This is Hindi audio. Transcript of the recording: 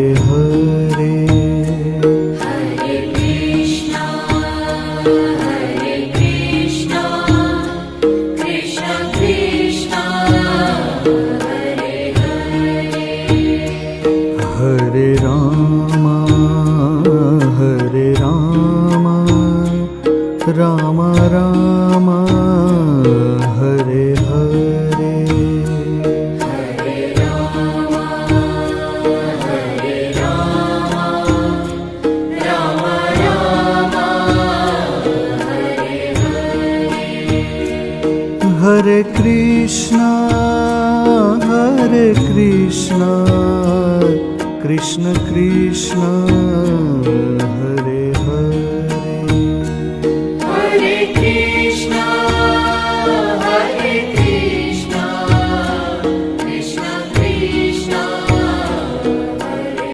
हरे हरे कृष्णा कृष्ण कृष्ण हरे हरे हरे राम राम राम हरे हरे हरे राम राम राम हरे हरे हरे कृष्णा कृष्ण कृष्ण